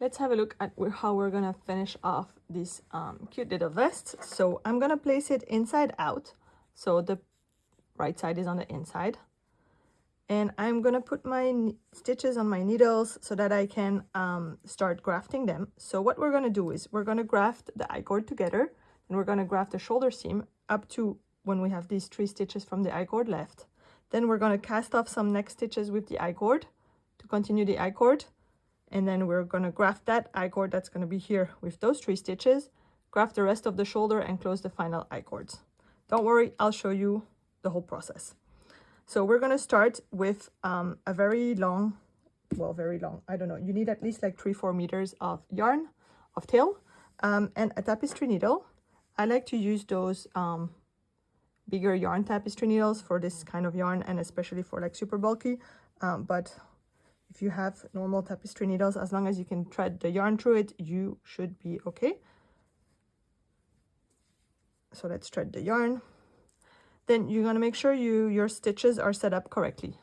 let's have a look at how we're gonna finish off this cute little vest. So I'm gonna place it inside out, so the right side is on the inside, and I'm gonna put my stitches on my needles so that I can start grafting them. So what we're gonna do is we're gonna graft the I-cord together, and we're gonna graft the shoulder seam up to when we have these 3 stitches from the I-cord left. Then we're gonna cast off some neck stitches with the I-cord to continue the I-cord. And then we're going to graft that I-cord that's going to be here with those 3 stitches, graft the rest of the shoulder, and close the final I-cords. Don't worry, I'll show you the whole process. So we're going to start with a very long, I don't know, you need at least like 3-4 meters of yarn, of tail, and a tapestry needle. I like to use those bigger yarn tapestry needles for this kind of yarn, and especially for like super bulky, but if you have normal tapestry needles, as long as you can thread the yarn through it, you should be okay. So let's thread the yarn. Then you're going to make sure your stitches are set up correctly.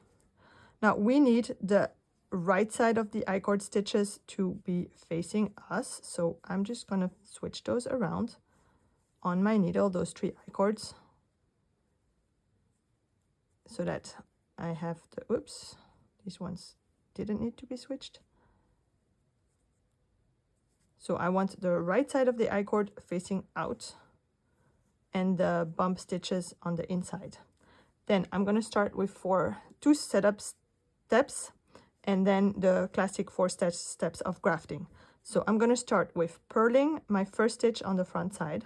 Now we need the right side of the I-cord stitches to be facing us. So I'm just going to switch those around on my needle, those 3 I-cords, so that I have the, oops, these ones didn't need to be switched. So I want the right side of the I-cord facing out and the bump stitches on the inside. Then I'm going to start with 2 setup steps and then the classic 4 steps of grafting. So I'm going to start with purling my first stitch on the front side.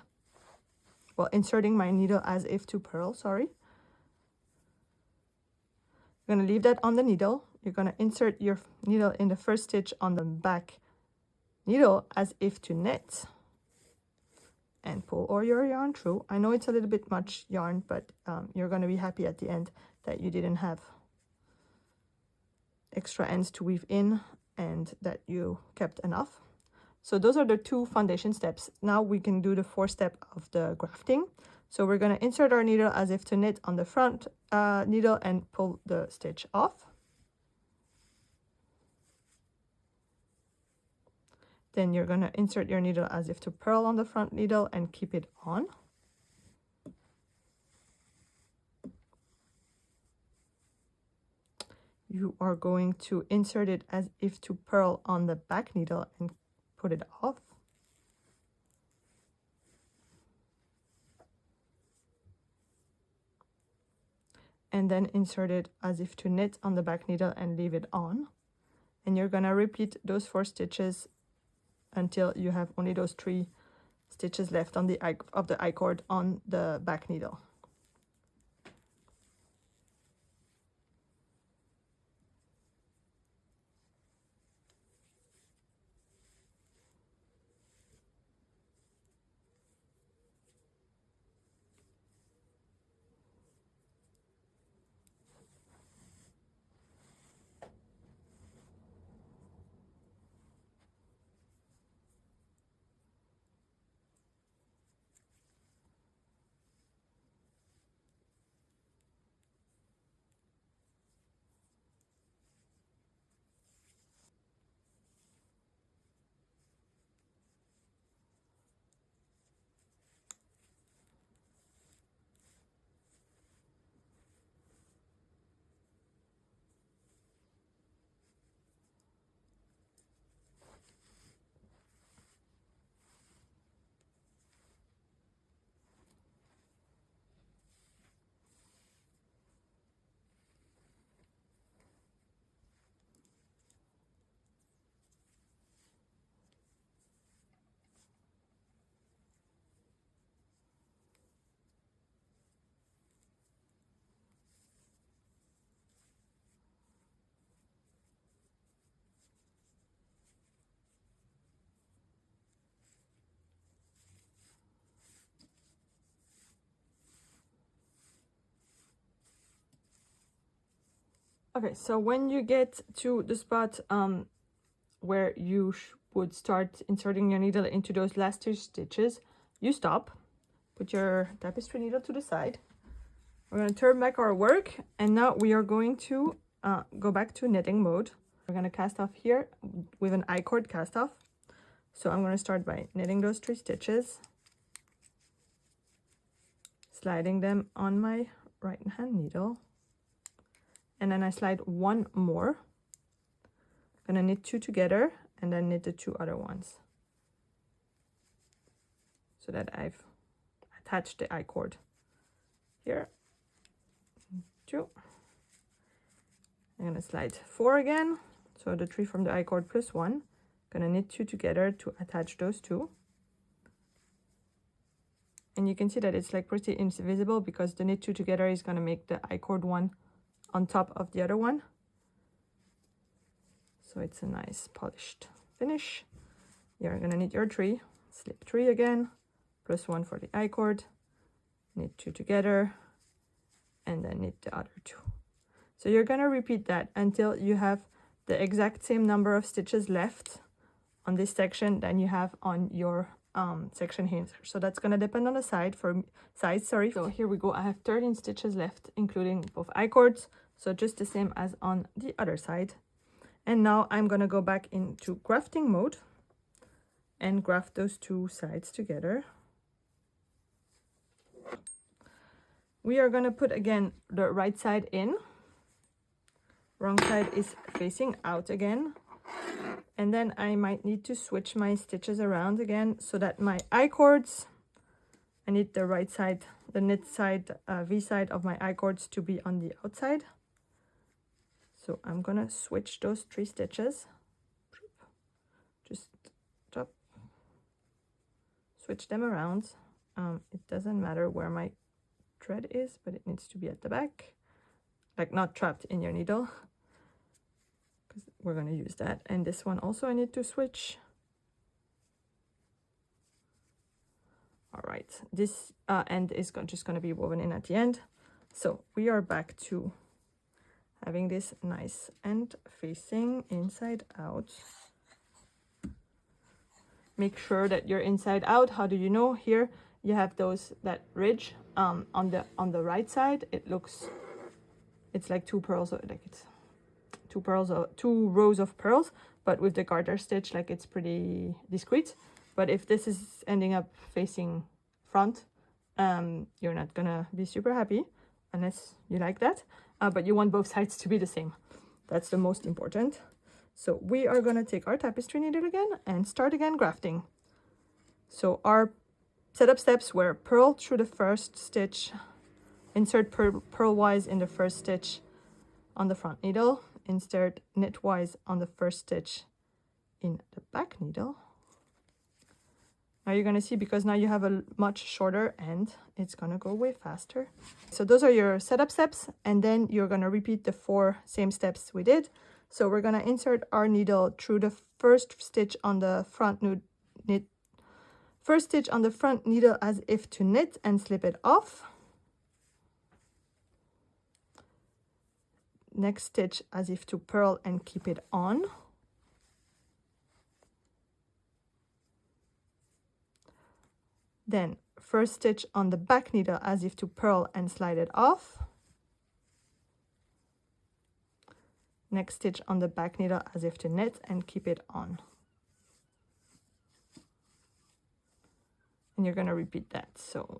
Well, inserting my needle as if to purl, sorry. You're going to leave that on the needle. You're going to insert your needle in the first stitch on the back needle as if to knit, and pull all your yarn through. I know it's a little bit much yarn, but you're going to be happy at the end that you didn't have extra ends to weave in and that you kept enough. So those are the 2 foundation steps. Now we can do the 4th step of the grafting. So we're going to insert our needle as if to knit on the front needle and pull the stitch off. Then you're going to insert your needle as if to purl on the front needle and keep it on. You are going to insert it as if to purl on the back needle and put it off. And then insert it as if to knit on the back needle and leave it on. And you're going to repeat those 4 stitches until you have only those 3 stitches left on the I-cord on the back needle. Okay, so when you get to the spot where you would start inserting your needle into those last 2 stitches, you stop, put your tapestry needle to the side. We're going to turn back our work, and now we are going to go back to knitting mode. We're going to cast off here with an I-cord cast off. So I'm going to start by knitting those 3 stitches, sliding them on my right hand needle, and then I slide 1 more. I'm going to knit 2 together and then knit the 2 other ones, so that I've attached the I-cord here. 2. I'm going to slide 4 again, so the 3 from the I-cord plus 1. Going to knit 2 together to attach those 2. And you can see that it's like pretty invisible because the knit 2 together is going to make the I-cord one on top of the other one. So it's a nice polished finish. You're going to knit your 3, slip 3 again, plus 1 for the I-cord, knit 2 together, and then knit the other 2. So you're going to repeat that until you have the exact same number of stitches left on this section than you have on your section here. So that's going to depend on the size. So here we go. I have 13 stitches left, including both I-cords, so just the same as on the other side. And now I'm going to go back into grafting mode and graft those 2 sides together. We are going to put again the right side in. Wrong side is facing out again. And then I might need to switch my stitches around again so that my I-cords, I need the right side, the knit side, V side of my I-cords to be on the outside. So I'm gonna switch those 3 stitches. Just drop, switch them around. It doesn't matter where my thread is, but it needs to be at the back, like not trapped in your needle, because we're going to use that. And this one also I need to switch. All right, this end is just going to be woven in at the end. So we are back to having this nice end facing inside out. Make sure that you're inside out. How do you know? Here you have that ridge on the right side. It's like 2 pearls, like it's 2 rows of pearls, but with the garter stitch, like it's pretty discreet. But if this is ending up facing front, you're not gonna be super happy unless you like that. But you want both sides to be the same. That's the most important. So we are gonna take our tapestry needle again and start again grafting. So our setup steps were purl through the first stitch, insert purlwise in the first stitch on the front needle, insert knitwise on the first stitch in the back needle. Now you're going to see, because now you have a much shorter end, it's going to go way faster. So those are your setup steps, and then you're going to repeat the 4 same steps we did. So we're going to insert our needle through the first stitch on the front needle as if to knit and slip it off. Next stitch as if to purl and keep it on. Then first stitch on the back needle as if to purl and slide it off. Next stitch on the back needle as if to knit and keep it on. And you're going to repeat that. So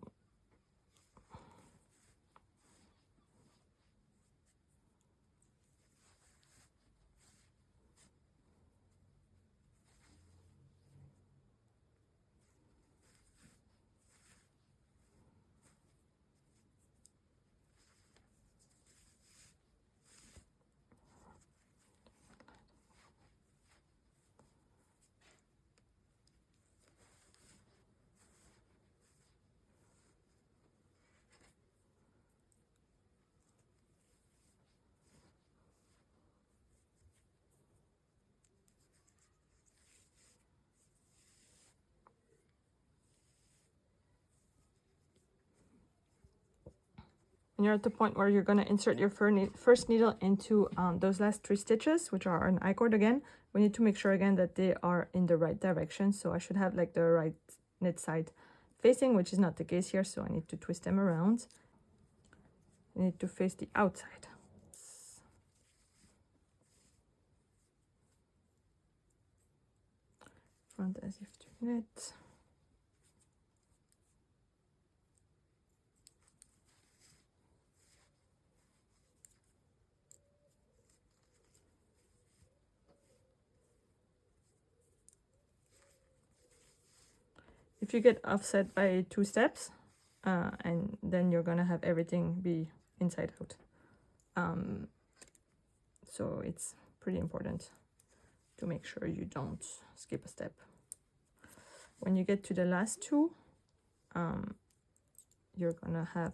and you're at the point where you're going to insert your first needle into those last 3 stitches, which are an I-cord again. We need to make sure again that they are in the right direction. So I should have like the right knit side facing, which is not the case here. So I need to twist them around. I need to face the outside. front as if to knit. If you get offset by 2 steps, and then you're gonna have everything be inside out. So it's pretty important to make sure you don't skip a step. When you get to the last 2, you're gonna have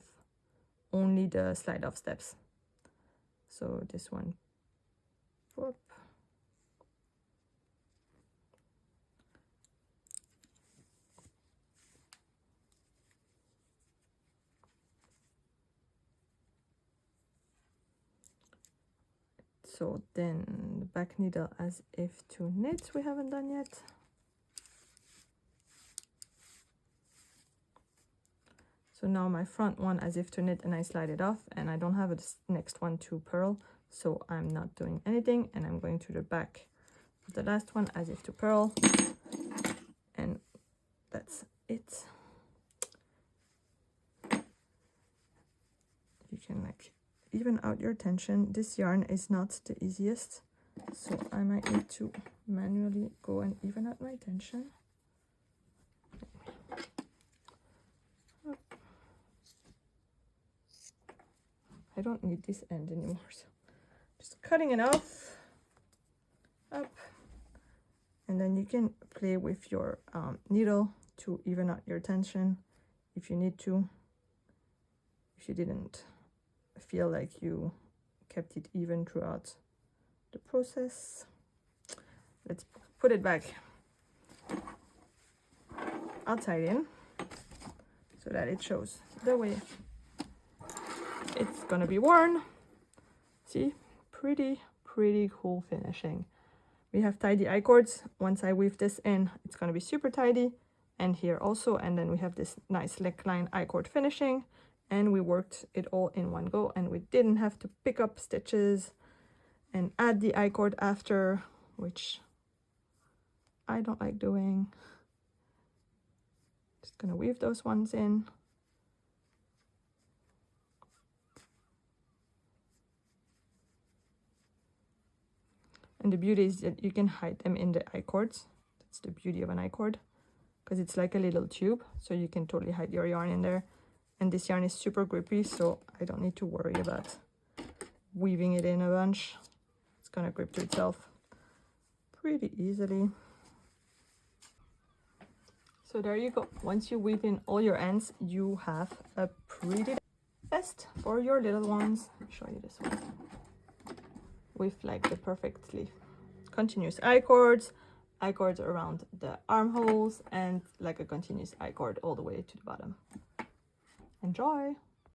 only the slide off steps. So this one, whoop. So then the back needle as if to knit, we haven't done yet. So now my front one as if to knit, and I slide it off, and I don't have a next one to purl, so I'm not doing anything, and I'm going to the back of the last one as if to purl, and that's it. You can like even out your tension. This yarn is not the easiest, so I might need to manually go and even out my tension. I don't need this end anymore, so just cutting it off, up, and then you can play with your needle to even out your tension if you need to, if you didn't feel like you kept it even throughout the process. Let's put it back. I'll tie it in so that it shows the way it's gonna be worn. See, pretty cool finishing. We have tidy I-cords. Once I weave this in, it's gonna be super tidy, and here also, and then we have this nice neckline I-cord finishing, and we worked it all in one go, and we didn't have to pick up stitches and add the I-cord after, which I don't like doing. Just gonna weave those ones in. And the beauty is that you can hide them in the I-cords. That's the beauty of an I-cord, because it's like a little tube, so you can totally hide your yarn in there. And this yarn is super grippy, so I don't need to worry about weaving it in a bunch. It's gonna grip to itself pretty easily. So there you go. Once you weave in all your ends, you have a pretty vest for your little ones. Let me show you this one. With like the perfectly continuous I-cords around the armholes, and like a continuous I-cord all the way to the bottom. Enjoy!